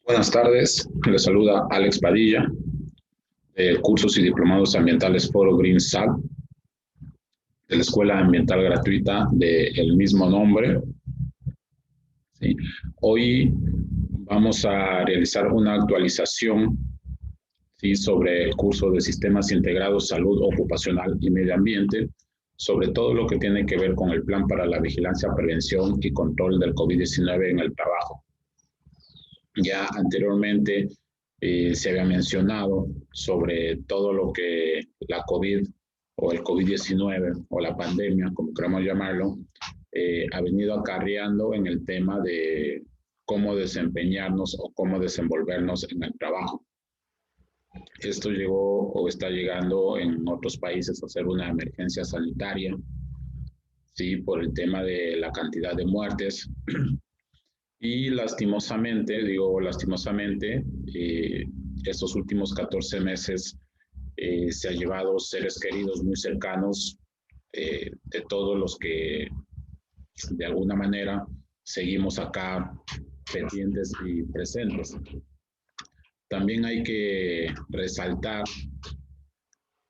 Buenas tardes, les saluda Alex Padilla, de Cursos y Diplomados Ambientales Foro Green SAL, de la Escuela Ambiental Gratuita del mismo nombre. ¿Sí? Hoy vamos a realizar una actualización, ¿sí?, sobre el curso de Sistemas Integrados, Salud Ocupacional y Medio Ambiente, sobre todo lo que tiene que ver con el Plan para la Vigilancia, Prevención y Control del COVID-19 en el trabajo. Ya anteriormente se había mencionado sobre todo lo que la COVID o el COVID-19 o la pandemia, como queramos llamarlo, ha venido acarreando en el tema de cómo desempeñarnos o cómo desenvolvernos en el trabajo. Esto llegó o está llegando en otros países a ser una emergencia sanitaria, ¿sí?, por el tema de la cantidad de muertes. Y lastimosamente, digo lastimosamente, estos últimos 14 meses se ha llevado seres queridos muy cercanos de todos los que de alguna manera seguimos acá pendientes y presentes. También hay que resaltar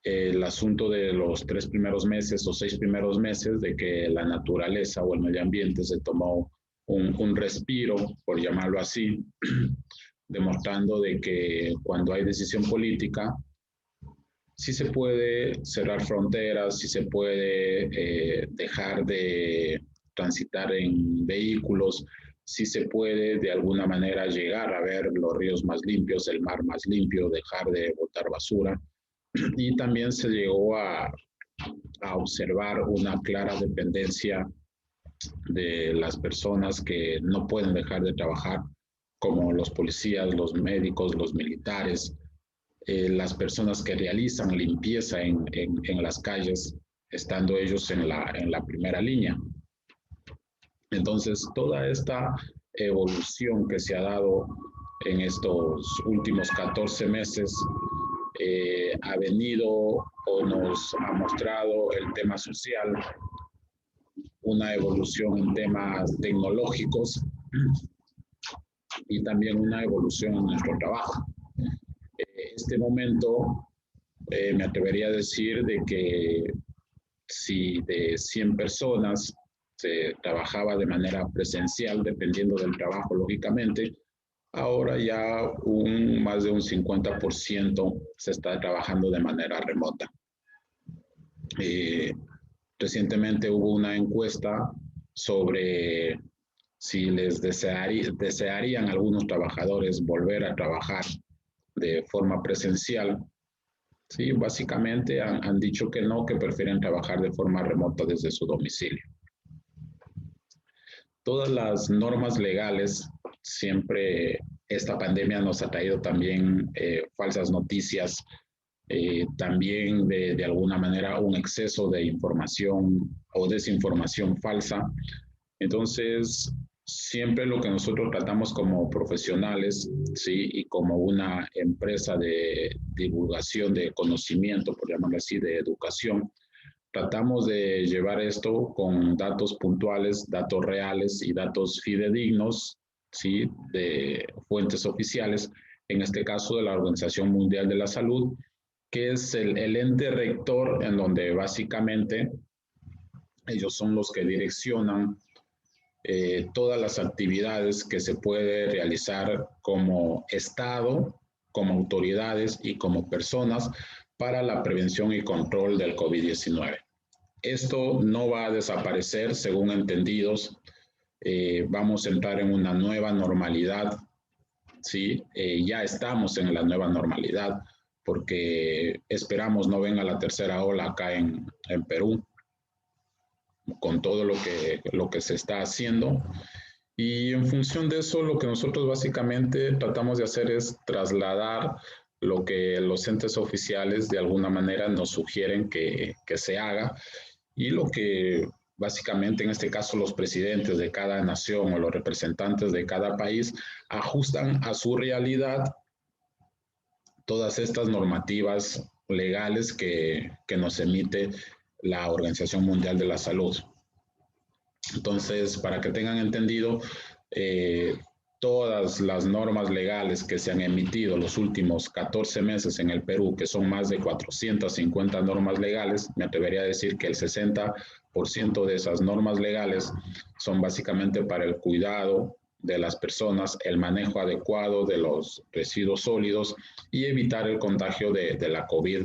el asunto de los 3 primeros meses o 6 primeros meses de que la naturaleza o el medio ambiente se tomó un respiro, por llamarlo así, demostrando de que cuando hay decisión política, sí se puede cerrar fronteras, sí se puede dejar de transitar en vehículos, sí se puede de alguna manera llegar a ver los ríos más limpios, el mar más limpio, dejar de botar basura. Y también se llegó a observar una clara dependencia de las personas que no pueden dejar de trabajar, como los policías, los médicos, los militares, las personas que realizan limpieza en las calles, estando ellos en la primera línea. Entonces, toda esta evolución que se ha dado en estos últimos 14 meses ha venido o nos ha mostrado el tema social, una evolución en temas tecnológicos y también una evolución en nuestro trabajo. Este momento me atrevería a decir de que si de 100 personas se trabajaba de manera presencial, dependiendo del trabajo, lógicamente, ahora ya más de un 50% se está trabajando de manera remota. Recientemente hubo una encuesta sobre si les desearían algunos trabajadores volver a trabajar de forma presencial. Sí, básicamente han dicho que no, que prefieren trabajar de forma remota desde su domicilio. Todas las normas legales, siempre esta pandemia nos ha traído también falsas noticias, también de alguna manera un exceso de información o desinformación falsa. Entonces, siempre lo que nosotros tratamos como profesionales, ¿sí?, y como una empresa de divulgación de conocimiento, por llamarlo así, de educación, tratamos de llevar esto con datos puntuales, datos reales y datos fidedignos, ¿sí?, de fuentes oficiales, en este caso de la Organización Mundial de la Salud, que es el ente rector en donde básicamente ellos son los que direccionan todas las actividades que se puede realizar como Estado, como autoridades y como personas para la prevención y control del COVID-19. Esto no va a desaparecer, según entendidos. Vamos a entrar en una nueva normalidad, ¿sí? Ya estamos en la nueva normalidad, porque esperamos no venga la tercera ola acá en Perú, con todo lo que se está haciendo. Y en función de eso, lo que nosotros básicamente tratamos de hacer es trasladar lo que los entes oficiales de alguna manera nos sugieren que se haga, y lo que básicamente en este caso los presidentes de cada nación o los representantes de cada país ajustan a su realidad todas estas normativas legales que nos emite la Organización Mundial de la Salud. Entonces, para que tengan entendido, todas las normas legales que se han emitido los últimos 14 meses en el Perú, que son más de 450 normas legales, me atrevería a decir que el 60% de esas normas legales son básicamente para el cuidado de las personas, el manejo adecuado de los residuos sólidos y evitar el contagio de la COVID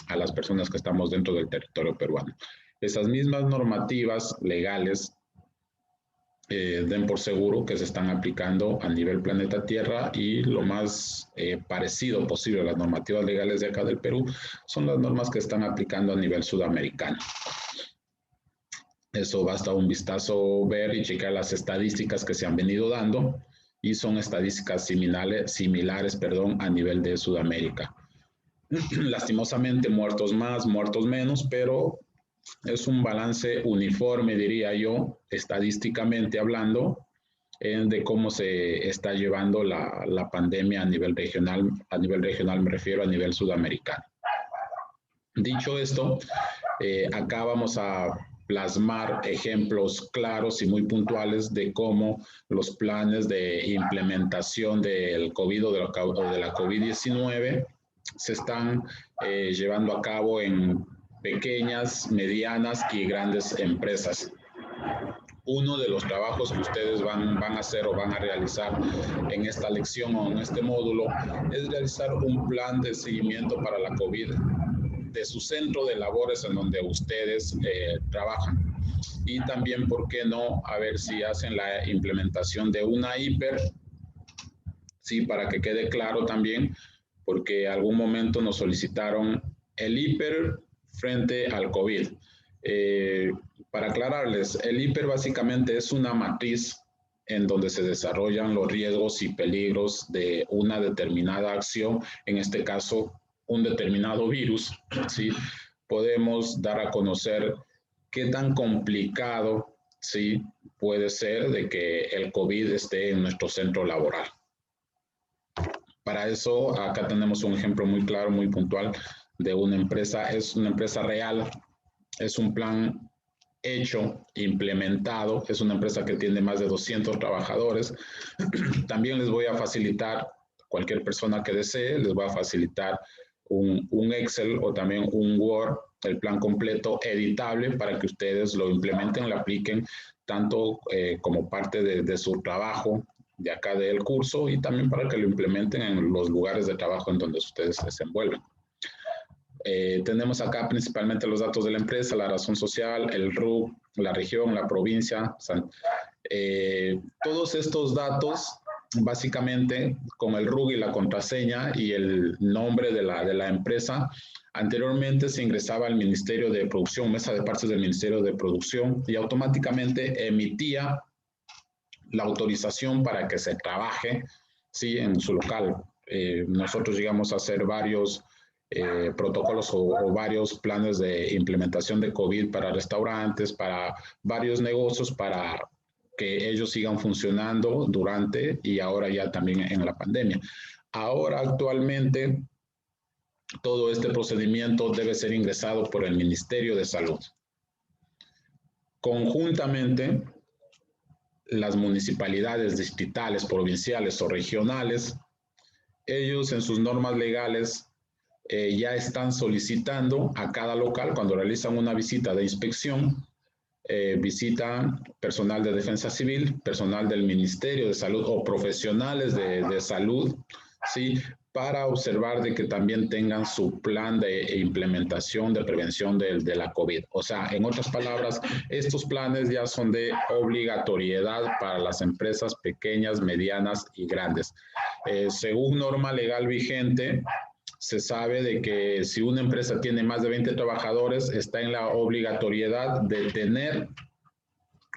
a las personas que estamos dentro del territorio peruano. Esas mismas normativas legales den por seguro que se están aplicando a nivel planeta Tierra y lo más parecido posible a las normativas legales de acá del Perú son las normas que están aplicando a nivel sudamericano. Eso basta un vistazo ver y checar las estadísticas que se han venido dando y son estadísticas similares a nivel de Sudamérica. Lastimosamente, muertos más, muertos menos, pero es un balance uniforme, diría yo, estadísticamente hablando, de cómo se está llevando la pandemia a nivel regional. A nivel regional me refiero a nivel sudamericano. Dicho esto, acá vamos a plasmar ejemplos claros y muy puntuales de cómo los planes de implementación del COVID o de la COVID-19 se están llevando a cabo en pequeñas, medianas y grandes empresas. Uno de los trabajos que ustedes van a hacer o van a realizar en esta lección o en este módulo es realizar un plan de seguimiento para la COVID de su centro de labores en donde ustedes trabajan. Y también, ¿por qué no? A ver si hacen la implementación de una hiper, sí, para que quede claro también, porque algún momento nos solicitaron el hiper frente al COVID. Para aclararles, el hiper básicamente es una matriz en donde se desarrollan los riesgos y peligros de una determinada acción, en este caso, un determinado virus, ¿sí? Podemos dar a conocer qué tan complicado, ¿sí?, puede ser de que el COVID esté en nuestro centro laboral. Para eso, acá tenemos un ejemplo muy claro, muy puntual de una empresa. Es una empresa real, es un plan hecho, implementado, es una empresa que tiene más de 200 trabajadores. También les voy a facilitar, cualquier persona que desee, les voy a facilitar un Excel o también un Word, el plan completo editable para que ustedes lo implementen, lo apliquen tanto como parte de su trabajo de acá del curso y también para que lo implementen en los lugares de trabajo en donde ustedes se desenvuelven. Tenemos acá principalmente los datos de la empresa, la razón social, el RUC, la región, la provincia. Todos estos datos, básicamente, con el RUC y la contraseña y el nombre de la empresa, anteriormente se ingresaba al Ministerio de Producción, mesa de partes del Ministerio de Producción, y automáticamente emitía la autorización para que se trabaje, ¿sí?, en su local. Nosotros llegamos a hacer varios protocolos o varios planes de implementación de COVID para restaurantes, para varios negocios, para que ellos sigan funcionando durante y ahora ya también en la pandemia. Ahora actualmente todo este procedimiento debe ser ingresado por el Ministerio de Salud. Conjuntamente, las municipalidades distritales, provinciales o regionales, ellos en sus normas legales ya están solicitando a cada local, cuando realizan una visita de inspección, visitan personal de defensa civil, personal del Ministerio de Salud o profesionales de salud, ¿sí?, para observar de que también tengan su plan de implementación de prevención de la COVID. O sea, en otras palabras, estos planes ya son de obligatoriedad para las empresas pequeñas, medianas y grandes. Según norma legal vigente, se sabe de que si una empresa tiene más de 20 trabajadores, está en la obligatoriedad de tener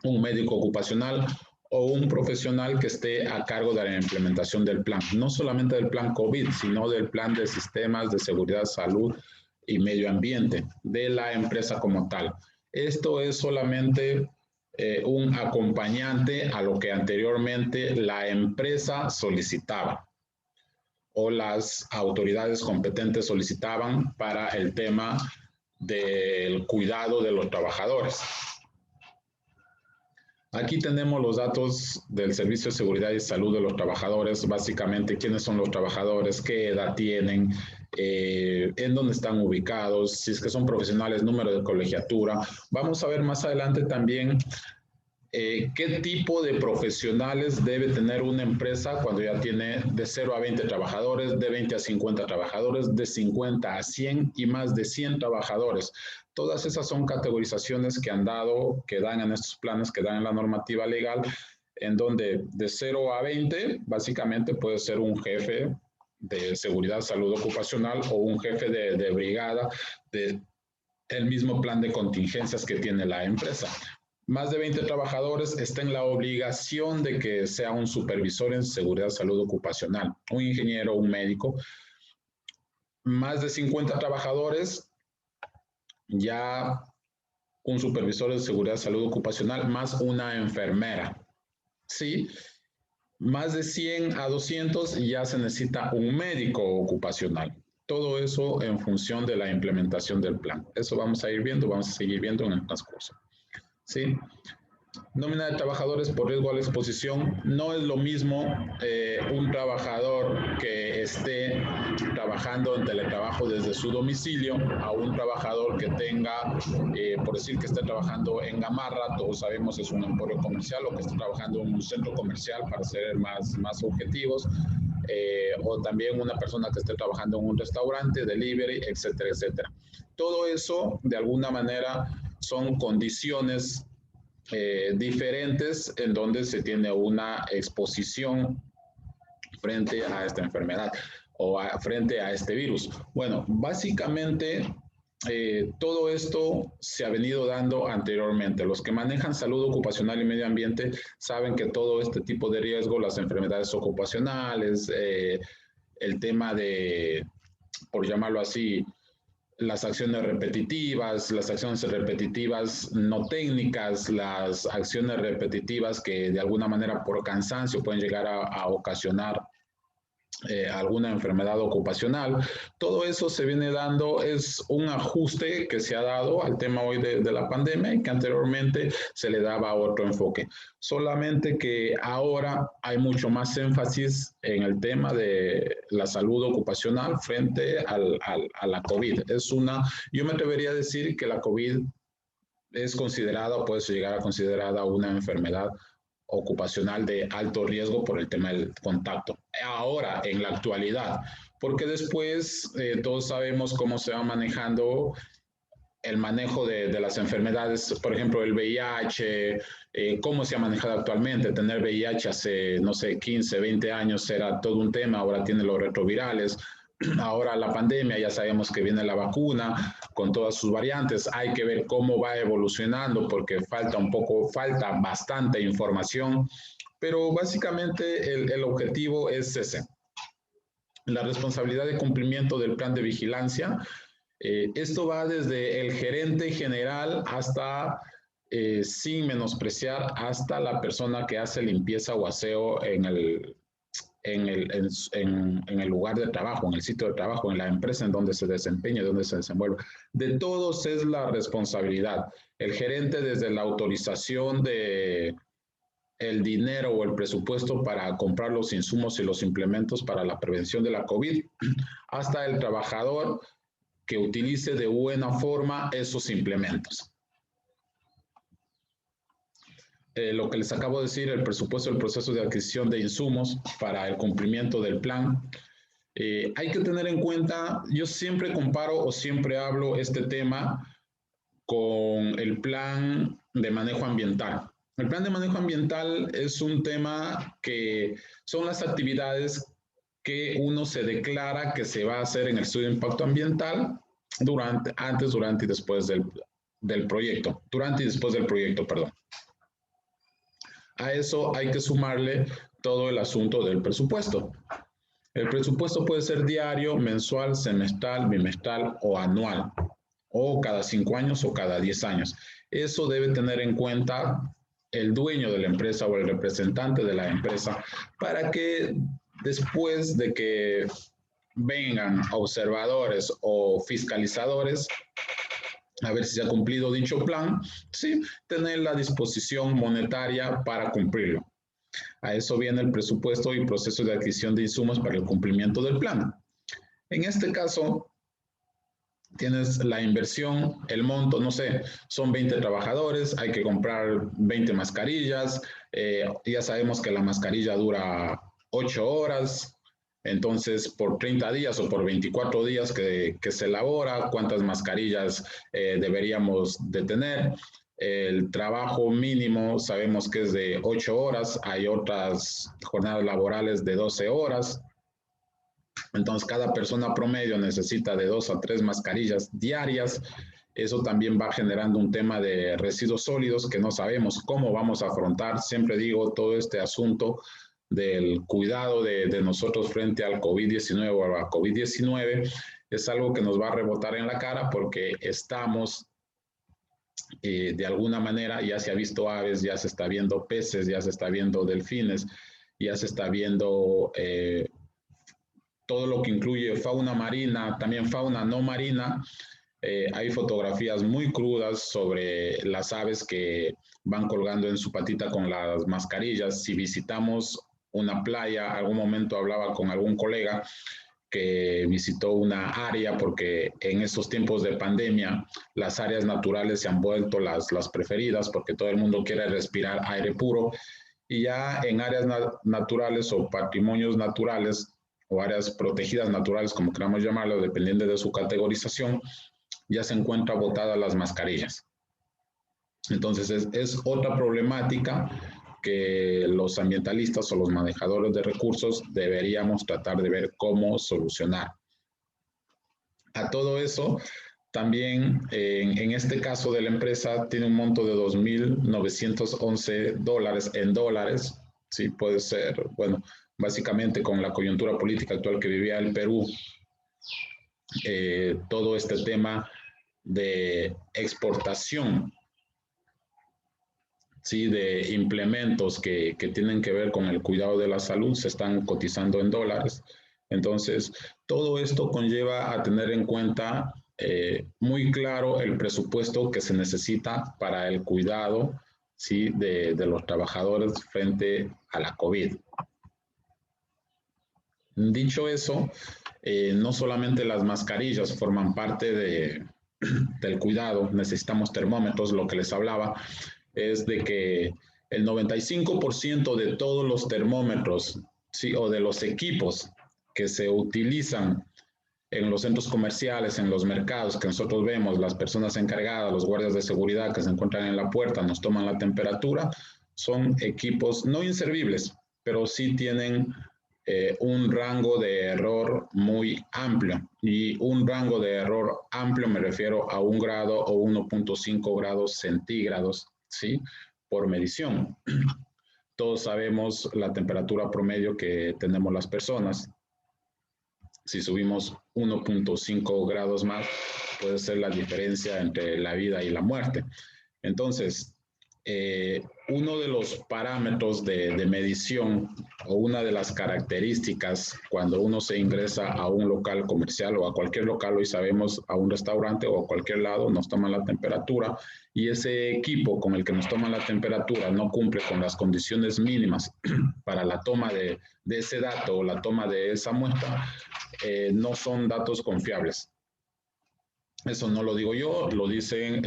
un médico ocupacional o un profesional que esté a cargo de la implementación del plan, no solamente del plan COVID, sino del plan de sistemas de seguridad, salud y medio ambiente de la empresa como tal. Esto es solamente un acompañante a lo que anteriormente la empresa solicitaba o las autoridades competentes solicitaban para el tema del cuidado de los trabajadores. Aquí tenemos los datos del Servicio de Seguridad y Salud de los trabajadores, básicamente quiénes son los trabajadores, qué edad tienen, en dónde están ubicados, si es que son profesionales, número de colegiatura. Vamos a ver más adelante también qué tipo de profesionales debe tener una empresa cuando ya tiene de 0 a 20 trabajadores, de 20 a 50 trabajadores, de 50 a 100 y más de 100 trabajadores. Todas esas son categorizaciones que han dado, que dan en estos planes, que dan en la normativa legal, en donde de 0 a 20 básicamente puede ser un jefe de seguridad, salud ocupacional o un jefe de brigada del mismo plan de contingencias que tiene la empresa. Más de 20 trabajadores está en la obligación de que sea un supervisor en seguridad, salud ocupacional, un ingeniero, un médico. Más de 50 trabajadores, ya un supervisor de seguridad, salud ocupacional, más una enfermera. ¿Sí? Más de 100 a 200 ya se necesita un médico ocupacional. Todo eso en función de la implementación del plan. Eso vamos a ir viendo, vamos a seguir viendo en el transcurso. ¿Sí? Nómina de trabajadores por riesgo a la exposición. No es lo mismo un trabajador que esté trabajando en teletrabajo desde su domicilio a un trabajador que tenga, por decir que esté trabajando en Gamarra, todos sabemos es un emporio comercial, o que esté trabajando en un centro comercial para ser más objetivos, o también una persona que esté trabajando en un restaurante, delivery, etcétera, etcétera. Todo eso, de alguna manera, son condiciones diferentes en donde se tiene una exposición frente a esta enfermedad o frente a este virus. Bueno, básicamente todo esto se ha venido dando anteriormente. Los que manejan salud ocupacional y medio ambiente saben que todo este tipo de riesgo, las enfermedades ocupacionales, el tema de, por llamarlo así, las acciones repetitivas no técnicas, las acciones repetitivas que de alguna manera por cansancio pueden llegar a ocasionar alguna enfermedad ocupacional. Todo eso se viene dando, es un ajuste que se ha dado al tema hoy de la pandemia y que anteriormente se le daba otro enfoque. Solamente que ahora hay mucho más énfasis en el tema de la salud ocupacional frente a la COVID. Yo me atrevería a decir que la COVID es considerada o puede llegar a considerada una enfermedad ocupacional de alto riesgo por el tema del contacto. Ahora, en la actualidad, porque después todos sabemos cómo se va manejando el manejo de las enfermedades, por ejemplo, el VIH, cómo se ha manejado actualmente. Tener VIH hace, no sé, 15, 20 años era todo un tema, ahora tiene los retrovirales. Ahora la pandemia, ya sabemos que viene la vacuna con todas sus variantes. Hay que ver cómo va evolucionando porque falta bastante información, pero básicamente el objetivo es ese. La responsabilidad de cumplimiento del plan de vigilancia. Esto va desde el gerente general hasta, sin menospreciar, hasta la persona que hace limpieza o aseo en el lugar de trabajo, en el sitio de trabajo, en la empresa en donde se desempeña, donde se desenvuelve. De todos es la responsabilidad. El gerente, desde la autorización de el dinero o el presupuesto para comprar los insumos y los implementos para la prevención de la COVID, hasta el trabajador que utilice de buena forma esos implementos. Lo que les acabo de decir, el presupuesto del proceso de adquisición de insumos para el cumplimiento del plan. Hay que tener en cuenta, yo siempre comparo o siempre hablo este tema con el plan de manejo ambiental. El plan de manejo ambiental es un tema que son las actividades que uno se declara que se va a hacer en el estudio de impacto ambiental antes, durante y después del proyecto. Durante y después del proyecto, perdón. A eso hay que sumarle todo el asunto del presupuesto. El presupuesto puede ser diario, mensual, semestral, bimestral o anual, o cada 5 años o cada 10 años. Eso debe tener en cuenta el dueño de la empresa o el representante de la empresa para que después de que vengan observadores o fiscalizadores, a ver si se ha cumplido dicho plan, sí, tener la disposición monetaria para cumplirlo. A eso viene el presupuesto y proceso de adquisición de insumos para el cumplimiento del plan. En este caso, tienes la inversión, el monto, no sé, son 20 trabajadores, hay que comprar 20 mascarillas, ya sabemos que la mascarilla dura 8 horas, entonces por 30 días o por 24 días que se elabora, cuántas mascarillas deberíamos de tener. El trabajo mínimo sabemos que es de 8 horas, hay otras jornadas laborales de 12 horas. Entonces, cada persona promedio necesita de 2 a 3 mascarillas diarias. Eso también va generando un tema de residuos sólidos que no sabemos cómo vamos a afrontar. Siempre digo, todo este asunto del cuidado de nosotros frente al COVID-19 o a la COVID-19 es algo que nos va a rebotar en la cara porque estamos de alguna manera, ya se ha visto aves, ya se está viendo peces, ya se está viendo delfines, ya se está viendo todo lo que incluye fauna marina, también fauna no marina. Hay fotografías muy crudas sobre las aves que van colgando en su patita con las mascarillas. Si visitamos una playa, algún momento hablaba con algún colega que visitó una área porque en estos tiempos de pandemia las áreas naturales se han vuelto las preferidas porque todo el mundo quiere respirar aire puro y ya en áreas naturales o patrimonios naturales o áreas protegidas naturales, como queramos llamarlo, dependiendo de su categorización, ya se encuentran botadas las mascarillas. Entonces es otra problemática que los ambientalistas o los manejadores de recursos deberíamos tratar de ver cómo solucionar. A todo eso, también en este caso de la empresa tiene un monto de $2.911 en dólares, sí, puede ser, bueno, básicamente con la coyuntura política actual que vivía el Perú, todo este tema de exportación, sí, de implementos que tienen que ver con el cuidado de la salud se están cotizando en dólares. Entonces, todo esto conlleva a tener en cuenta muy claro el presupuesto que se necesita para el cuidado, sí, de los trabajadores frente a la COVID. Dicho eso, no solamente las mascarillas forman parte del cuidado, necesitamos termómetros, lo que les hablaba es de que el 95% de todos los termómetros, sí, o de los equipos que se utilizan en los centros comerciales, en los mercados que nosotros vemos, las personas encargadas, los guardias de seguridad que se encuentran en la puerta, nos toman la temperatura, son equipos no inservibles, pero sí tienen un rango de error muy amplio. Y un rango de error amplio me refiero a 1 grado o 1.5 grados centígrados, ¿sí? Por medición. Todos sabemos la temperatura promedio que tenemos las personas. Si subimos 1.5 grados más, puede ser la diferencia entre la vida y la muerte. Entonces, uno de los parámetros de medición o una de las características cuando uno se ingresa a un local comercial o a cualquier local, hoy sabemos a un restaurante o a cualquier lado, nos toman la temperatura y ese equipo con el que nos toman la temperatura no cumple con las condiciones mínimas para la toma de ese dato o la toma de esa muestra, no son datos confiables. Eso no lo digo yo, lo dicen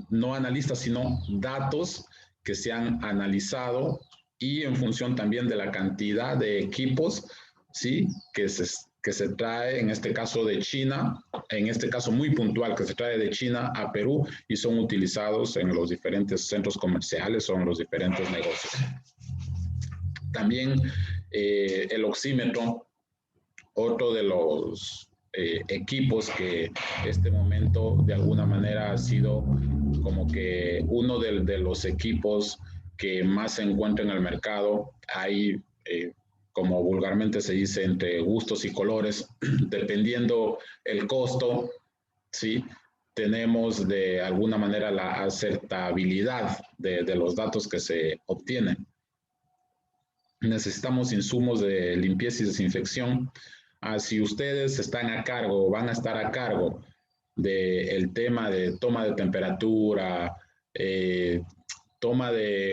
no analistas, sino datos que se han analizado y en función también de la cantidad de equipos, ¿sí? que se trae, en este caso de China, en este caso muy puntual, que se trae de China a Perú y son utilizados en los diferentes centros comerciales o en los diferentes negocios. También el oxímetro, otro de los equipos que este momento de alguna manera ha sido como que uno de los equipos que más se encuentra en el mercado. Hay, como vulgarmente se dice, entre gustos y colores, dependiendo el costo, ¿sí? Tenemos de alguna manera la acertabilidad de los datos que se obtienen. Necesitamos insumos de limpieza y desinfección. Si ustedes están a cargo o van a estar a cargo del tema de toma de temperatura, toma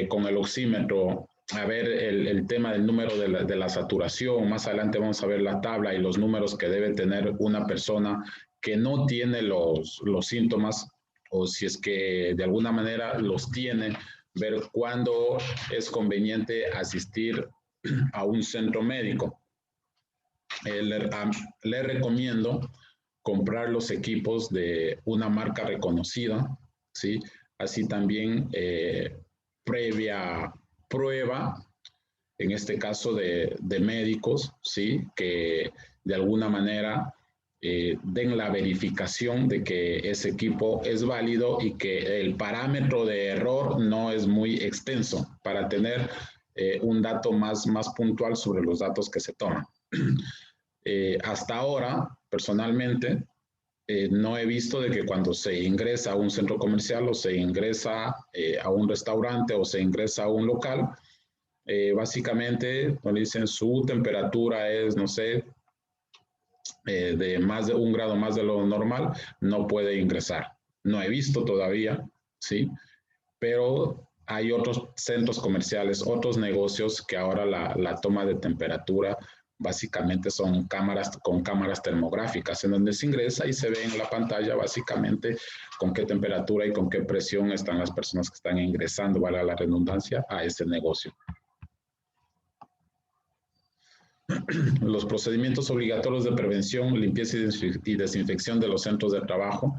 con el oxímetro, a ver el tema del número de la saturación. Más adelante vamos a ver la tabla y los números que debe tener una persona que no tiene los síntomas, o si es que de alguna manera los tiene, ver cuándo es conveniente asistir a un centro médico. Le recomiendo comprar los equipos de una marca reconocida, ¿sí? Así también previa prueba, en este caso de médicos, ¿sí? Que de alguna manera den la verificación de que ese equipo es válido y que el parámetro de error no es muy extenso para tener un dato más puntual sobre los datos que se toman. Hasta ahora, personalmente, no he visto de que cuando se ingresa a un centro comercial o se ingresa a un restaurante o se ingresa a un local, básicamente nos dicen su temperatura es, no sé, de más de 1 grado más de lo normal, no puede ingresar. No he visto todavía, ¿sí? Pero hay otros centros comerciales, otros negocios que ahora la toma de temperatura básicamente son cámaras con cámaras termográficas en donde se ingresa y se ve en la pantalla básicamente con qué temperatura y con qué presión están las personas que están ingresando, vale la redundancia, a ese negocio. Los procedimientos obligatorios de prevención, limpieza y desinfección de los centros de trabajo.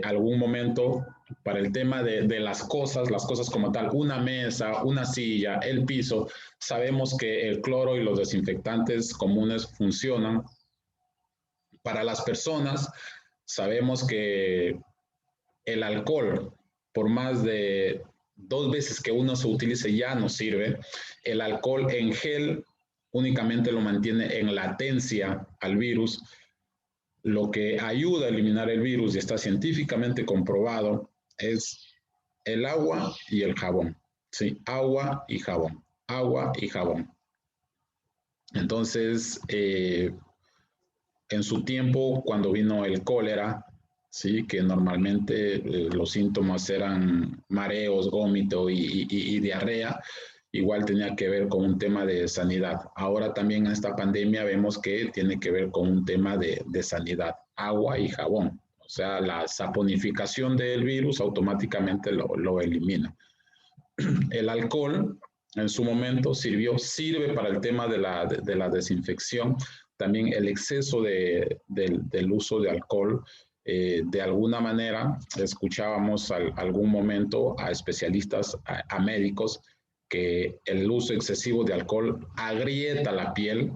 Algún momento para el tema de las cosas como tal, una mesa, una silla, el piso, sabemos que el cloro y los desinfectantes comunes funcionan. Para las personas, sabemos que el alcohol, por más de 2 veces que uno se utilice, ya no sirve. El alcohol en gel únicamente lo mantiene en latencia al virus. Lo que ayuda a eliminar el virus y está científicamente comprobado es el agua y el jabón. Sí, agua y jabón, agua y jabón. Entonces, en su tiempo, cuando vino el cólera, sí, que normalmente los síntomas eran mareos, vómito y diarrea, igual tenía que ver con un tema de sanidad. Ahora también en esta pandemia vemos que tiene que ver con un tema de sanidad, agua y jabón. O sea, la saponificación del virus automáticamente lo elimina. El alcohol en su momento sirve para el tema de la desinfección. También el exceso del uso de alcohol, de alguna manera, escuchábamos algún momento a especialistas, a médicos, que el uso excesivo de alcohol agrieta la piel,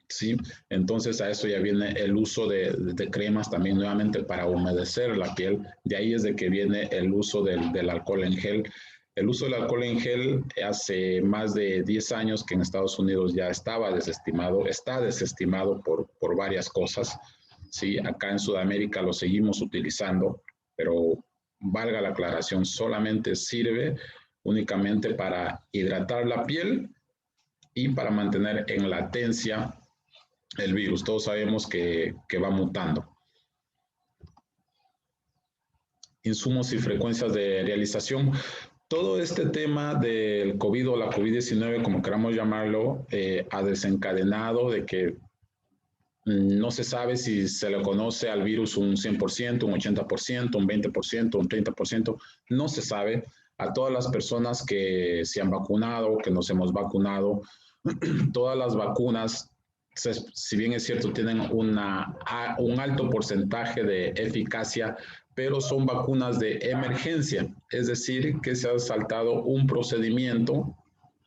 ¿sí? Entonces a eso ya viene el uso de cremas también nuevamente para humedecer la piel. De ahí es de que viene el uso del alcohol en gel. El uso del alcohol en gel hace más de 10 años que en Estados Unidos ya estaba desestimado, está desestimado por varias cosas, ¿sí? Acá en Sudamérica lo seguimos utilizando, pero valga la aclaración, solamente sirve únicamente para hidratar la piel y para mantener en latencia el virus. Todos sabemos que va mutando. Insumos y frecuencias de realización. Todo este tema del COVID o la COVID-19, como queramos llamarlo, ha desencadenado de que no se sabe si se le conoce al virus un 100%, un 80%, un 20%, un 30%, no se sabe. A todas las personas que se han vacunado, que nos hemos vacunado, todas las vacunas, si bien es cierto, tienen un alto porcentaje de eficacia, pero son vacunas de emergencia, es decir, que se ha saltado un procedimiento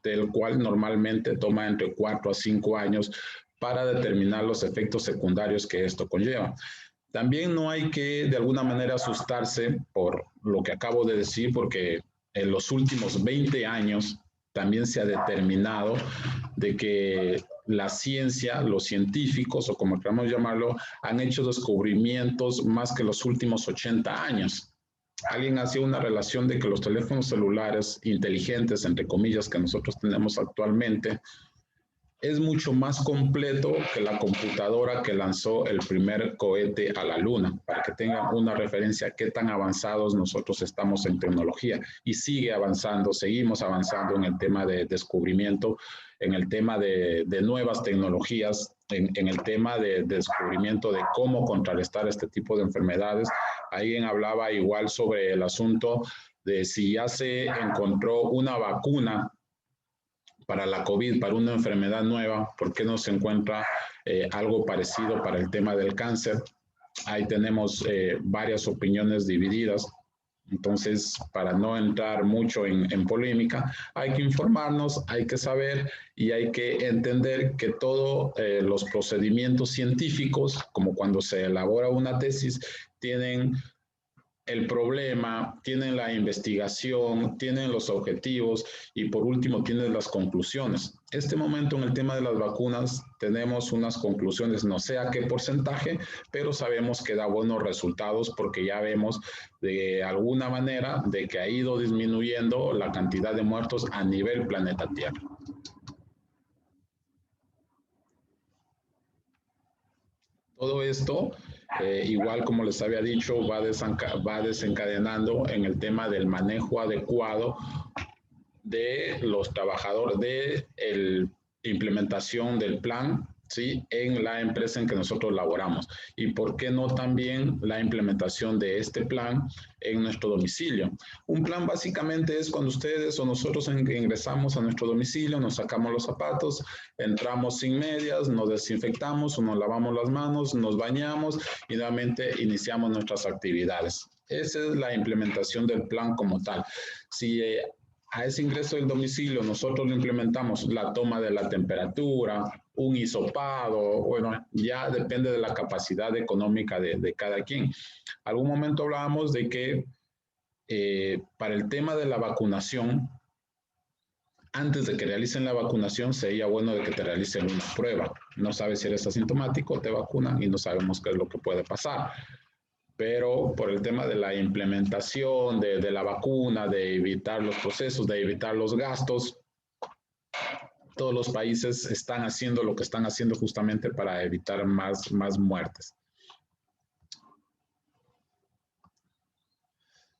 del cual normalmente toma entre 4 a 5 años para determinar los efectos secundarios que esto conlleva. También no hay que de alguna manera asustarse por lo que acabo de decir, porque en los últimos 20 años también se ha determinado de que la ciencia, los científicos, o como queramos llamarlo, han hecho descubrimientos más que los últimos 80 años. Alguien hacía una relación de que los teléfonos celulares inteligentes, entre comillas, que nosotros tenemos actualmente, es mucho más completo que la computadora que lanzó el primer cohete a la Luna, para que tengan una referencia qué tan avanzados nosotros estamos en tecnología. Y sigue avanzando, seguimos avanzando en el tema de descubrimiento, en el tema de nuevas tecnologías, en el tema de descubrimiento de cómo contrarrestar este tipo de enfermedades. Alguien hablaba igual sobre el asunto de si ya se encontró una vacuna para la COVID, para una enfermedad nueva, ¿por qué no se encuentra algo parecido para el tema del cáncer? Ahí tenemos varias opiniones divididas. Entonces, para no entrar mucho en polémica, hay que informarnos, hay que saber y hay que entender que todos los procedimientos científicos, como cuando se elabora una tesis, tienen el problema, tienen la investigación, tienen los objetivos y por último tienen las conclusiones. Este momento en el tema de las vacunas tenemos unas conclusiones, no sé a qué porcentaje, pero sabemos que da buenos resultados porque ya vemos de alguna manera de que ha ido disminuyendo la cantidad de muertos a nivel planeta Tierra. Todo esto, igual como les había dicho, va desencadenando en el tema del manejo adecuado de los trabajadores, de la implementación del plan, ¿sí? En la empresa en que nosotros laboramos. Y por qué no también la implementación de este plan en nuestro domicilio. Un plan básicamente es cuando ustedes o nosotros ingresamos a nuestro domicilio, nos sacamos los zapatos, entramos sin medias, nos desinfectamos o nos lavamos las manos, nos bañamos y nuevamente iniciamos nuestras actividades. Esa es la implementación del plan como tal. Si a ese ingreso del domicilio nosotros lo implementamos la toma de la temperatura, un hisopado, bueno, ya depende de la capacidad económica de cada quien. Algún momento hablábamos de que para el tema de la vacunación, antes de que realicen la vacunación, sería bueno de que te realicen una prueba. No sabes si eres asintomático, te vacunan y no sabemos qué es lo que puede pasar. Pero por el tema de la implementación de la vacuna, de evitar los procesos, de evitar los gastos, todos los países están haciendo lo que están haciendo justamente para evitar más muertes.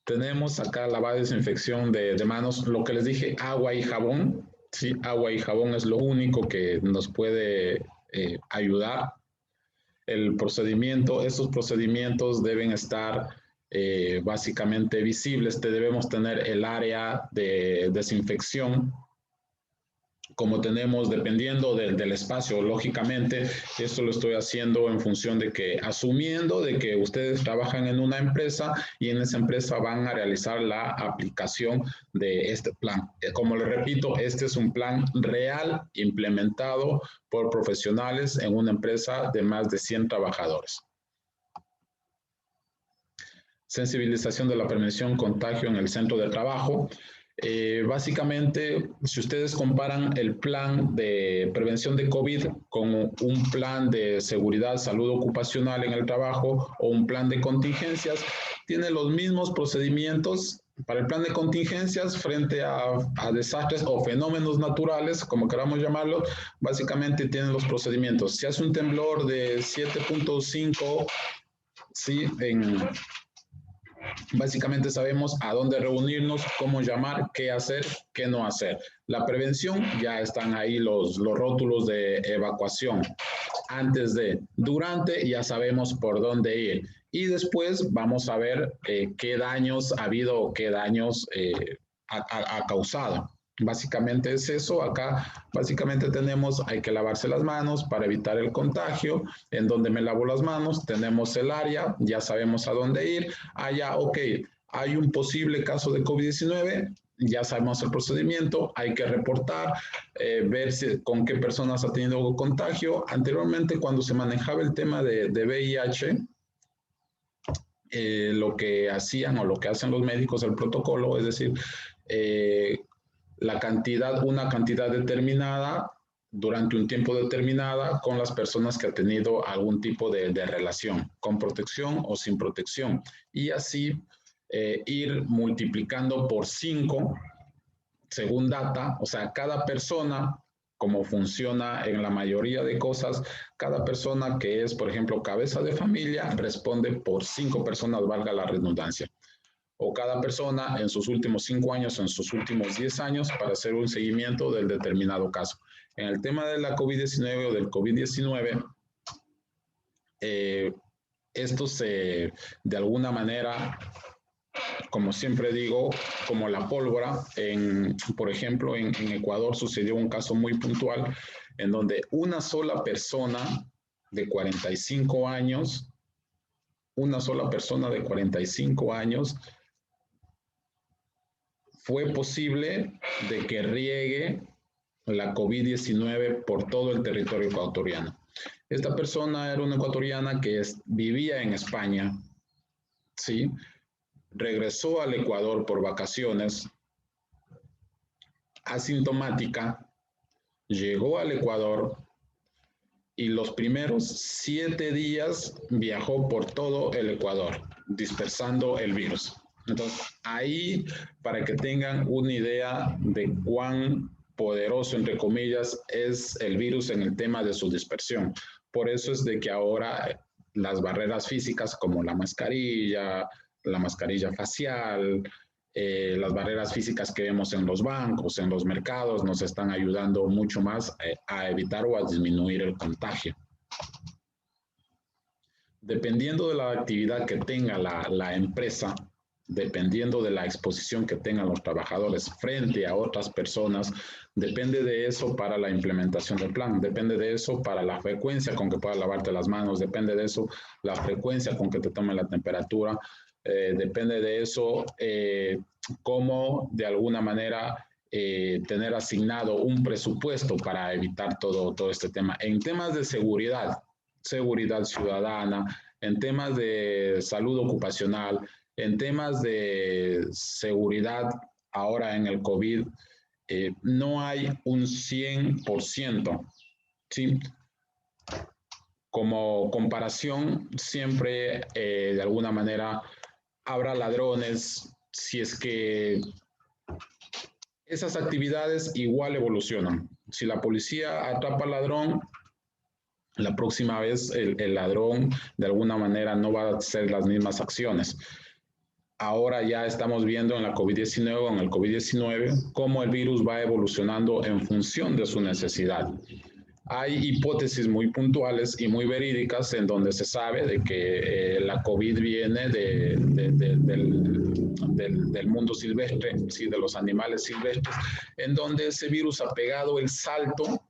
Tenemos acá lavado y desinfección de manos, lo que les dije, agua y jabón. Sí, agua y jabón es lo único que nos puede ayudar. El procedimiento, estos procedimientos deben estar básicamente visibles. Debemos tener el área de desinfección, como tenemos, dependiendo del espacio, lógicamente, esto lo estoy haciendo en función de que, asumiendo de que ustedes trabajan en una empresa y en esa empresa van a realizar la aplicación de este plan. Como les repito, este es un plan real implementado por profesionales en una empresa de más de 100 trabajadores. Sensibilización de la prevención contagio en el centro de trabajo. Básicamente, si ustedes comparan el plan de prevención de COVID con un plan de seguridad, salud ocupacional en el trabajo o un plan de contingencias, tiene los mismos procedimientos. Para el plan de contingencias frente a desastres o fenómenos naturales, como queramos llamarlo, básicamente tienen los procedimientos. Si hace un temblor de 7.5, ¿sí? Básicamente sabemos a dónde reunirnos, cómo llamar, qué hacer, qué no hacer. La prevención, ya están ahí los rótulos de evacuación. Antes de, durante, ya sabemos por dónde ir. Y después vamos a ver qué daños ha habido o qué daños ha causado. Básicamente es eso. Acá básicamente tenemos, hay que lavarse las manos para evitar el contagio. En donde me lavo las manos, tenemos el área, ya sabemos a dónde ir. Allá, ok, hay un posible caso de COVID-19, ya sabemos el procedimiento, hay que reportar, ver con qué personas ha tenido contagio. Anteriormente, cuando se manejaba el tema de VIH, lo que hacían o lo que hacen los médicos, el protocolo, es decir, una cantidad determinada durante un tiempo determinado con las personas que han tenido algún tipo de relación, con protección o sin protección, y así ir multiplicando por 5 según data, o sea, cada persona como funciona en la mayoría de cosas, cada persona que es, por ejemplo, cabeza de familia, responde por 5 personas, valga la redundancia. O cada persona en sus últimos 5 años, en sus últimos 10 años, para hacer un seguimiento del determinado caso. En el tema de la COVID-19 o del COVID-19, esto se, de alguna manera, como siempre digo, como la pólvora, por ejemplo, en Ecuador sucedió un caso muy puntual en donde una sola persona de 45 años, fue posible de que riegue la COVID-19 por todo el territorio ecuatoriano. Esta persona era una ecuatoriana que vivía en España, ¿sí? Regresó al Ecuador por vacaciones, asintomática, llegó al Ecuador y los primeros 7 días viajó por todo el Ecuador, dispersando el virus. Entonces, ahí, para que tengan una idea de cuán poderoso, entre comillas, es el virus en el tema de su dispersión. Por eso es de que ahora las barreras físicas como la mascarilla facial, las barreras físicas que vemos en los bancos, en los mercados, nos están ayudando mucho más a evitar o a disminuir el contagio. Dependiendo de la actividad que tenga la empresa, dependiendo de la exposición que tengan los trabajadores frente a otras personas, depende de eso para la implementación del plan, depende de eso para la frecuencia con que puedas lavarte las manos, depende de eso la frecuencia con que te tomen la temperatura, depende de eso cómo de alguna manera tener asignado un presupuesto para evitar todo este tema. En temas de seguridad ciudadana, en temas de salud ocupacional, en temas de seguridad ahora en el COVID, no hay un 100%, ¿sí? Como comparación, siempre de alguna manera habrá ladrones, si es que esas actividades igual evolucionan. Si la policía atrapa al ladrón, la próxima vez el ladrón de alguna manera no va a hacer las mismas acciones. Ahora ya estamos viendo en la COVID-19 o en el COVID-19 cómo el virus va evolucionando en función de su necesidad. Hay hipótesis muy puntuales y muy verídicas en donde se sabe de que la COVID viene del mundo silvestre, ¿sí? De los animales silvestres, en donde ese virus ha pegado el salto,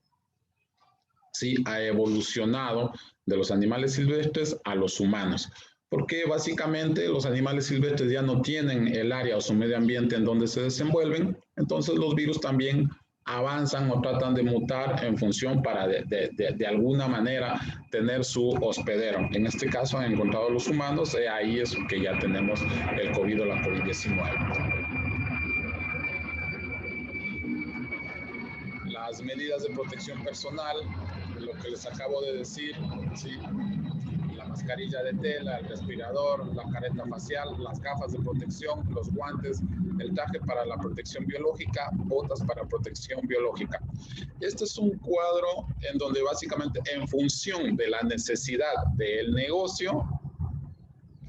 ¿sí? Ha evolucionado de los animales silvestres a los humanos. Porque básicamente los animales silvestres ya no tienen el área o su medio ambiente en donde se desenvuelven, entonces los virus también avanzan o tratan de mutar en función para de alguna manera tener su hospedero. En este caso han encontrado los humanos, ahí es que ya tenemos el COVID o la COVID-19. Las medidas de protección personal, lo que les acabo de decir, ¿sí? La mascarilla de tela, el respirador, la careta facial, las gafas de protección, los guantes, el traje para la protección biológica, botas para protección biológica. Este es un cuadro en donde básicamente en función de la necesidad del negocio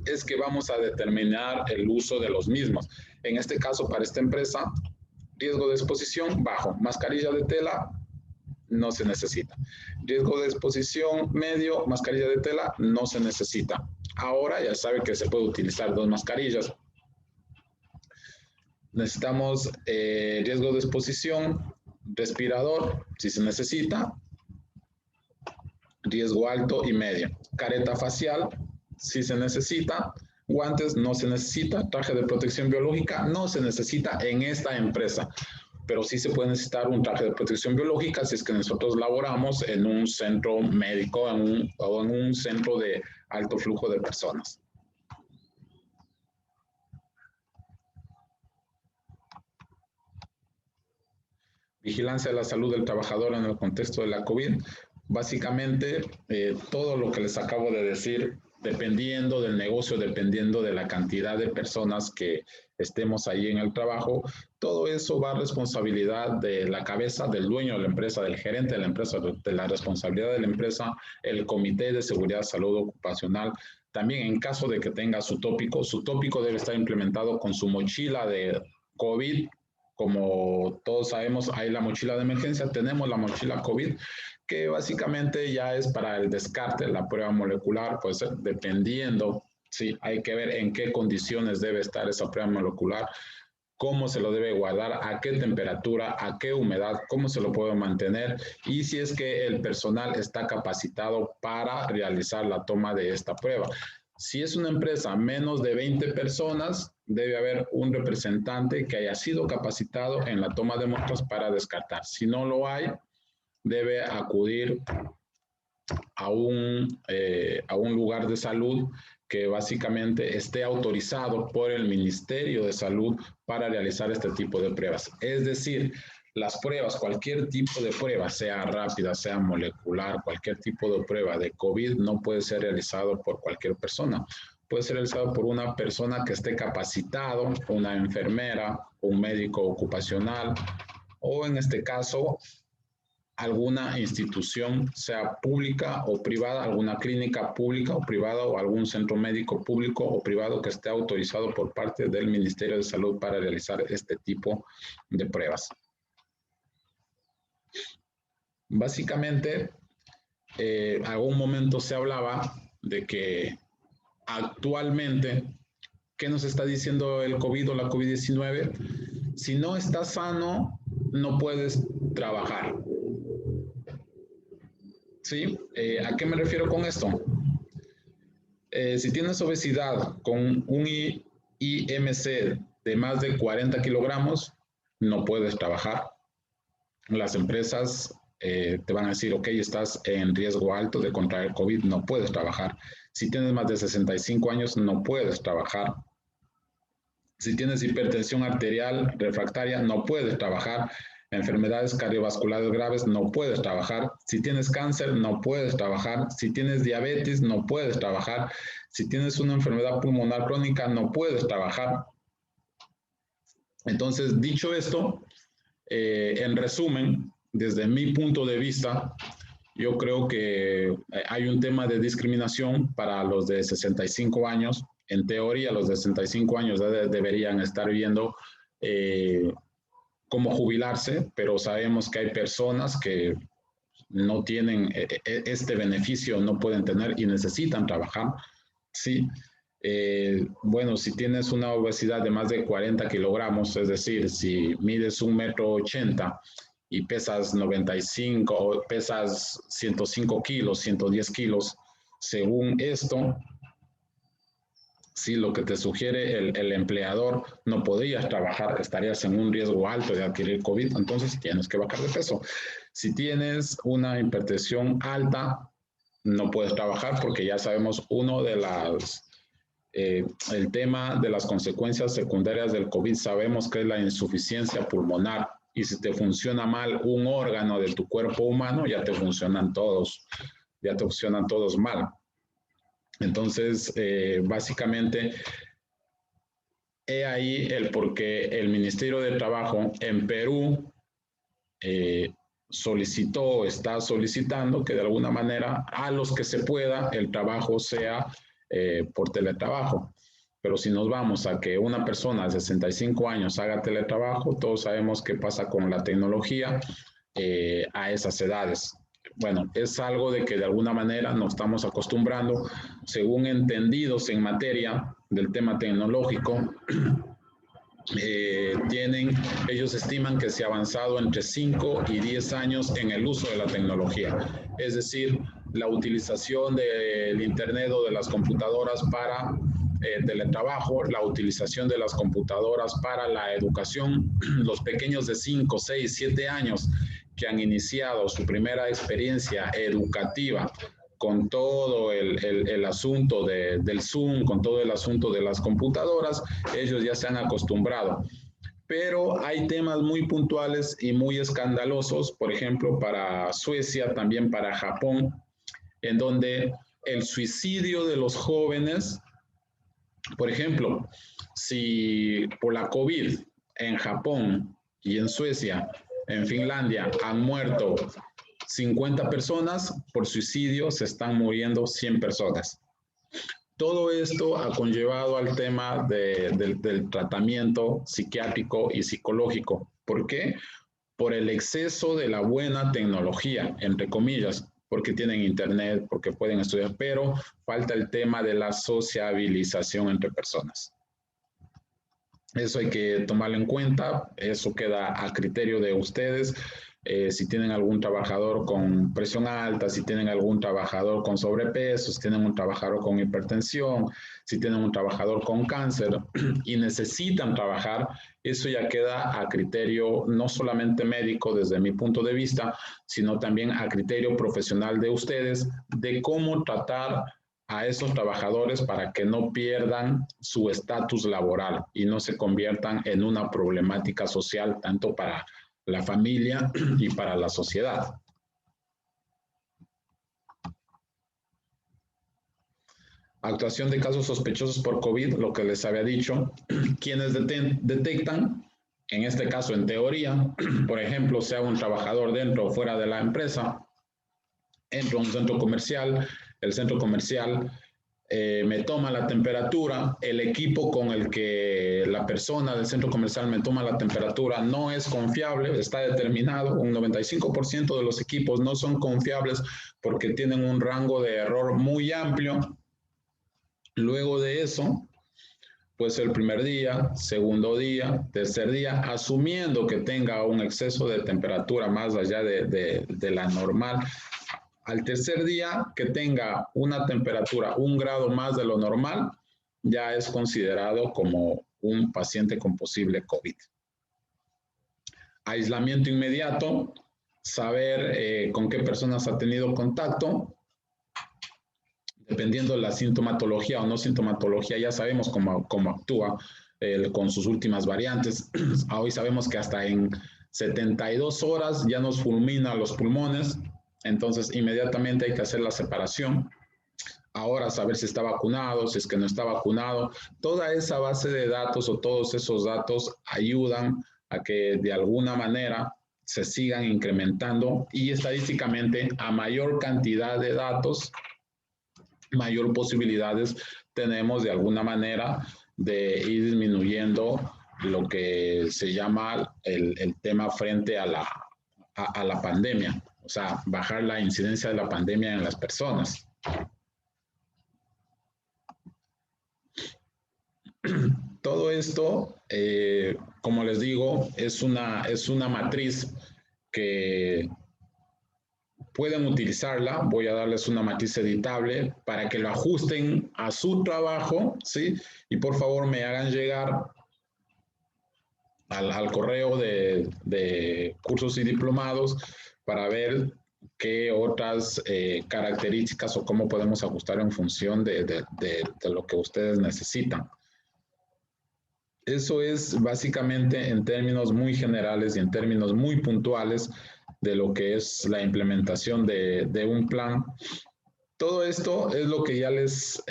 es que vamos a determinar el uso de los mismos. En este caso, para esta empresa, riesgo de exposición bajo, mascarilla de tela no se necesita. Riesgo de exposición medio, mascarilla de tela, no se necesita. Ahora ya sabe que se puede utilizar 2 mascarillas. Necesitamos riesgo de exposición, respirador, si se necesita, riesgo alto y medio. Careta facial, si se necesita, guantes no se necesita, traje de protección biológica no se necesita en esta empresa. Pero sí se puede necesitar un traje de protección biológica si es que nosotros laboramos en un centro médico o en un centro de alto flujo de personas. Vigilancia de la salud del trabajador en el contexto de la COVID. Básicamente, todo lo que les acabo de decir dependiendo del negocio, dependiendo de la cantidad de personas que estemos ahí en el trabajo, todo eso va a responsabilidad de la cabeza del dueño de la empresa, del gerente de la empresa, de la responsabilidad de la empresa, el Comité de Seguridad Salud Ocupacional. También en caso de que tenga su tópico debe estar implementado con su mochila de COVID. Como todos sabemos, hay la mochila de emergencia, tenemos la mochila COVID, que básicamente ya es para el descarte, la prueba molecular, pues dependiendo, sí, hay que ver en qué condiciones debe estar esa prueba molecular, cómo se lo debe guardar, a qué temperatura, a qué humedad, cómo se lo puede mantener y si es que el personal está capacitado para realizar la toma de esta prueba. Si es una empresa menos de 20 personas, debe haber un representante que haya sido capacitado en la toma de muestras para descartar. Si no lo hay, debe acudir a un lugar de salud que básicamente esté autorizado por el Ministerio de Salud para realizar este tipo de pruebas. Es decir, las pruebas, cualquier tipo de prueba, sea rápida, sea molecular, cualquier tipo de prueba de COVID no puede ser realizado por cualquier persona. Puede ser realizado por una persona que esté capacitado, una enfermera, un médico ocupacional o en este caso alguna institución, sea pública o privada, alguna clínica pública o privada o algún centro médico público o privado que esté autorizado por parte del Ministerio de Salud para realizar este tipo de pruebas. Básicamente, algún momento se hablaba de que actualmente, ¿qué nos está diciendo el COVID o la COVID-19? Si no estás sano, no puedes trabajar. ¿Sí? ¿A qué me refiero con esto? Si tienes obesidad con un IMC de más de 40 kilogramos, no puedes trabajar. Las empresas te van a decir, ok, estás en riesgo alto de contraer COVID, no puedes trabajar. Si tienes más de 65 años, no puedes trabajar. Si tienes hipertensión arterial refractaria, no puedes trabajar. Enfermedades cardiovasculares graves, no puedes trabajar. Si tienes cáncer, no puedes trabajar. Si tienes diabetes, no puedes trabajar. Si tienes una enfermedad pulmonar crónica, no puedes trabajar. Entonces, dicho esto, en resumen, desde mi punto de vista, yo creo que hay un tema de discriminación para los de 65 años. En teoría, los de 65 años deberían estar viendo cómo jubilarse, pero sabemos que hay personas que no tienen este beneficio, no pueden tener y necesitan trabajar. Sí. Bueno, si tienes una obesidad de más de 40 kilogramos, es decir, si mides 1,80 m y pesas 95 o pesas 105 kilos, 110 kilos, según esto, si lo que te sugiere el empleador, no podrías trabajar, estarías en un riesgo alto de adquirir COVID, entonces tienes que bajar de peso. Si tienes una hipertensión alta, no puedes trabajar porque ya sabemos el tema de las consecuencias secundarias del COVID, sabemos que es la insuficiencia pulmonar y si te funciona mal un órgano de tu cuerpo humano, ya te funcionan todos mal. Entonces, básicamente, he ahí el por qué el Ministerio de Trabajo en Perú está solicitando que de alguna manera a los que se pueda el trabajo sea por teletrabajo. Pero si nos vamos a que una persona de 65 años haga teletrabajo, todos sabemos qué pasa con la tecnología a esas edades. Bueno, es algo de que de alguna manera nos estamos acostumbrando, según entendidos en materia del tema tecnológico, ellos estiman que se ha avanzado entre 5 y 10 años en el uso de la tecnología, es decir, la utilización del Internet o de las computadoras para teletrabajo, la utilización de las computadoras para la educación, los pequeños de 5, 6, 7 años que han iniciado su primera experiencia educativa con todo el asunto del Zoom, con todo el asunto de las computadoras, ellos ya se han acostumbrado. Pero hay temas muy puntuales y muy escandalosos, por ejemplo, para Suecia, también para Japón, en donde el suicidio de los jóvenes. Por ejemplo, si por la COVID en Japón y en Suecia, en Finlandia, han muerto 50 personas, por suicidio se están muriendo 100 personas. Todo esto ha conllevado al tema del tratamiento psiquiátrico y psicológico. ¿Por qué? Por el exceso de la buena tecnología, entre comillas, porque tienen internet, porque pueden estudiar, pero falta el tema de la sociabilización entre personas. Eso hay que tomarlo en cuenta, eso queda a criterio de ustedes. Si tienen algún trabajador con presión alta, si tienen algún trabajador con sobrepeso, si tienen un trabajador con hipertensión, si tienen un trabajador con cáncer y necesitan trabajar, eso ya queda a criterio no solamente médico desde mi punto de vista, sino también a criterio profesional de ustedes de cómo tratar a esos trabajadores para que no pierdan su estatus laboral y no se conviertan en una problemática social tanto para la familia y para la sociedad. Actuación de casos sospechosos por COVID, lo que les había dicho, quienes detectan, en este caso en teoría, por ejemplo, sea un trabajador dentro o fuera de la empresa, entro a un centro comercial, el centro comercial me toma la temperatura, el equipo con el que la persona del centro comercial me toma la temperatura no es confiable, está determinado, un 95% de los equipos no son confiables porque tienen un rango de error muy amplio. Luego de eso, pues el primer día, segundo día, tercer día, asumiendo que tenga un exceso de temperatura más allá de la normal, al tercer día que tenga una temperatura 1 grado más de lo normal, ya es considerado como un paciente con posible COVID. Aislamiento inmediato, saber con qué personas ha tenido contacto, dependiendo de la sintomatología o no sintomatología, ya sabemos cómo actúa con sus últimas variantes. Hoy sabemos que hasta en 72 horas ya nos fulmina los pulmones, entonces inmediatamente hay que hacer la separación. Ahora saber si está vacunado, si es que no está vacunado. Toda esa base de datos o todos esos datos ayudan a que de alguna manera se sigan incrementando y estadísticamente a mayor cantidad de datos, mayor posibilidades tenemos de alguna manera de ir disminuyendo lo que se llama el tema frente a la pandemia, o sea, bajar la incidencia de la pandemia en las personas. Todo esto, como les digo, es una matriz que pueden utilizarla. Voy a darles una matriz editable para que lo ajusten a su trabajo, ¿sí? Y por favor me hagan llegar al correo de cursos y diplomados para ver qué otras características o cómo podemos ajustar en función de lo que ustedes necesitan. Eso es básicamente en términos muy generales y en términos muy puntuales de lo que es la implementación de un plan. Todo esto es lo que ya les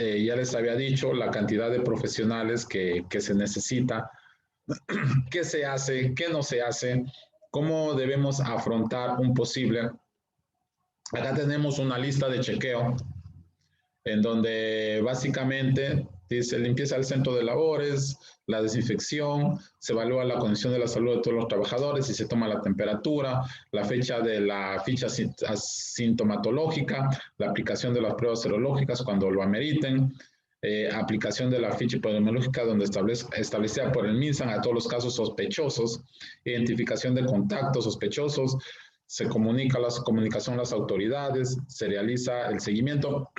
había dicho, la cantidad de profesionales que se necesita, qué se hace, qué no se hace, cómo debemos afrontar un posible. Acá tenemos una lista de chequeo en donde básicamente dice limpieza del centro de labores, la desinfección, se evalúa la condición de la salud de todos los trabajadores y se toma la temperatura, la fecha de la ficha sintomatológica, la aplicación de las pruebas serológicas cuando lo ameriten, aplicación de la ficha epidemiológica donde establecida por el MinSan a todos los casos sospechosos, identificación de contactos sospechosos, se comunica la comunicación a las autoridades, se realiza el seguimiento.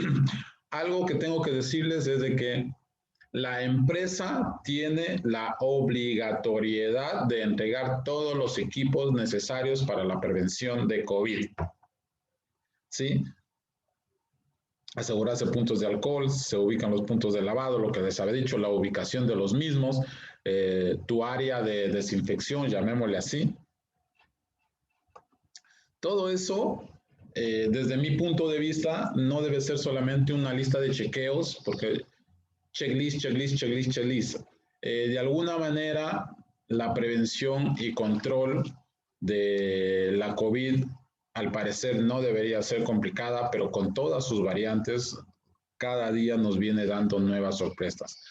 Algo que tengo que decirles es de que la empresa tiene la obligatoriedad de entregar todos los equipos necesarios para la prevención de COVID. ¿Sí? Asegurarse puntos de alcohol, se ubican los puntos de lavado, lo que les había dicho, la ubicación de los mismos, tu área de desinfección, llamémosle así. Todo eso desde mi punto de vista, no debe ser solamente una lista de chequeos, porque checklist, checklist, checklist, checklist. De alguna manera, la prevención y control de la COVID, al parecer, no debería ser complicada, pero con todas sus variantes, cada día nos viene dando nuevas sorpresas.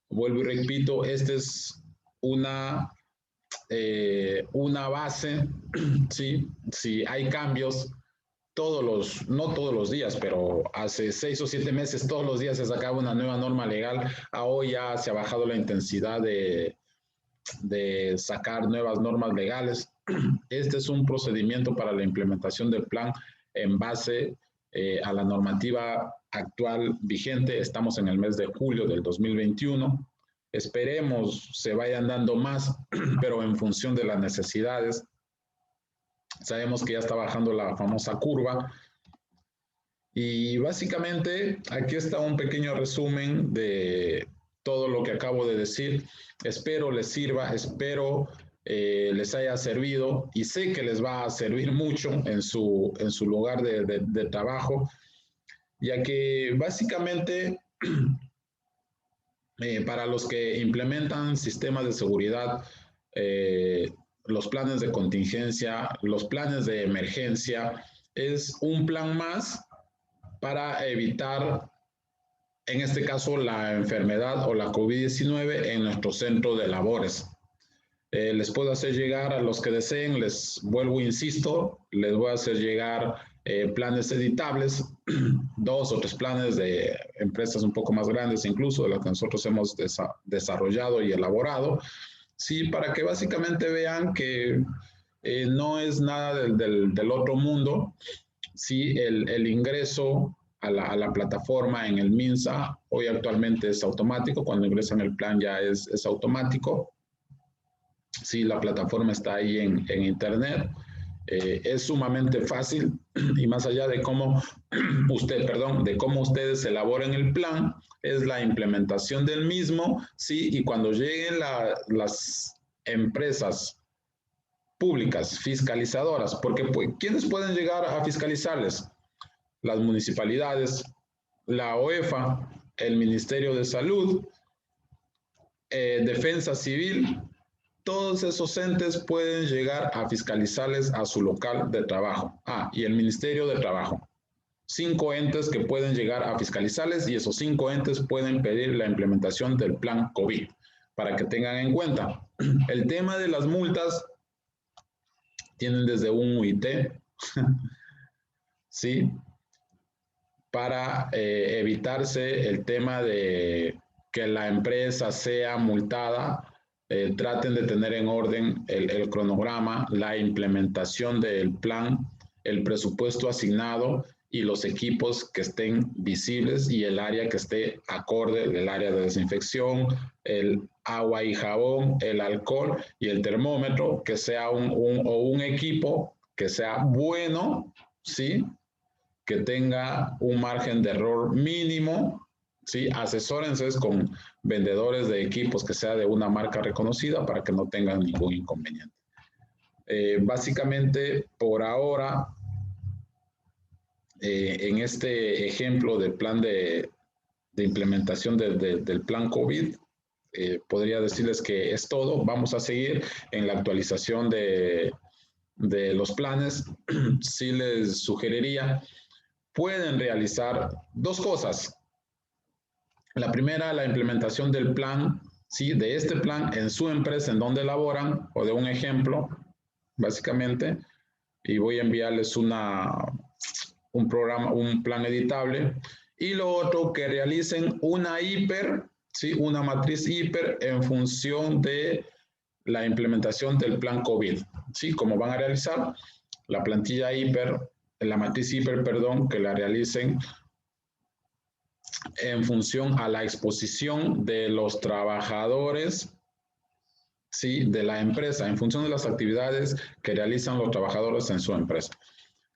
Vuelvo y repito, esta es una base, ¿sí? Si hay cambios, no todos los días, pero hace 6 o 7 meses, todos los días se sacaba una nueva norma legal. Hoy ya se ha bajado la intensidad de sacar nuevas normas legales. Este es un procedimiento para la implementación del plan en base a la normativa actual vigente. Estamos en el mes de julio del 2021. Esperemos se vayan dando más, pero en función de las necesidades. Sabemos que ya está bajando la famosa curva. Y básicamente aquí está un pequeño resumen de todo lo que acabo de decir. Espero les sirva, espero les haya servido y sé que les va a servir mucho en su lugar de trabajo, ya que básicamente para los que implementan sistemas de seguridad, los planes de contingencia, los planes de emergencia, es un plan más para evitar, en este caso, la enfermedad o la COVID-19 en nuestro centro de labores. Les puedo hacer llegar a los que deseen, les vuelvo, insisto, les voy a hacer llegar planes editables, 2 o 3 planes de empresas un poco más grandes, incluso de las que nosotros hemos desarrollado y elaborado, sí, para que básicamente vean que no es nada del otro mundo. Sí, el ingreso a la plataforma en el MINSA hoy actualmente es automático. Cuando ingresan el plan ya es automático. Sí, la plataforma está ahí en internet. Es sumamente fácil y más allá de cómo ustedes elaboren el plan, es la implementación del mismo, sí, y cuando lleguen las empresas públicas fiscalizadoras, porque ¿quiénes pueden llegar a fiscalizarles? Las municipalidades, la OEFA, el Ministerio de Salud, Defensa Civil. Todos esos entes pueden llegar a fiscalizarles a su local de trabajo. Y el Ministerio de Trabajo. 5 entes que pueden llegar a fiscalizarles y esos 5 entes pueden pedir la implementación del plan COVID, para que tengan en cuenta. El tema de las multas tienen desde un UIT, ¿sí? Para evitarse el tema de que la empresa sea multada. Traten de tener en orden el cronograma, la implementación del plan, el presupuesto asignado y los equipos que estén visibles y el área que esté acorde, el área de desinfección, el agua y jabón, el alcohol y el termómetro, que sea un equipo que sea bueno, ¿sí? Que tenga un margen de error mínimo. Sí, asesórense con vendedores de equipos que sea de una marca reconocida para que no tengan ningún inconveniente. Básicamente, por ahora, en este ejemplo del plan de implementación del plan COVID, podría decirles que es todo. Vamos a seguir en la actualización de los planes. Sí les sugeriría, pueden realizar 2 cosas. La primera, la implementación del plan, ¿sí? De este plan en su empresa en donde laboran, o de un ejemplo, básicamente, y voy a enviarles un plan editable. Y lo otro, que realicen una hiper, ¿sí? Una matriz hiper en función de la implementación del plan COVID, ¿sí? Como van a realizar la plantilla hiper, la matriz hiper, perdón, que la realicen en función a la exposición de los trabajadores, ¿sí? De la empresa, en función de las actividades que realizan los trabajadores en su empresa.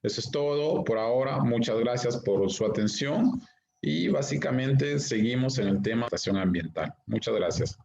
Eso es todo por ahora. Muchas gracias por su atención y básicamente seguimos en el tema de educación ambiental. Muchas gracias.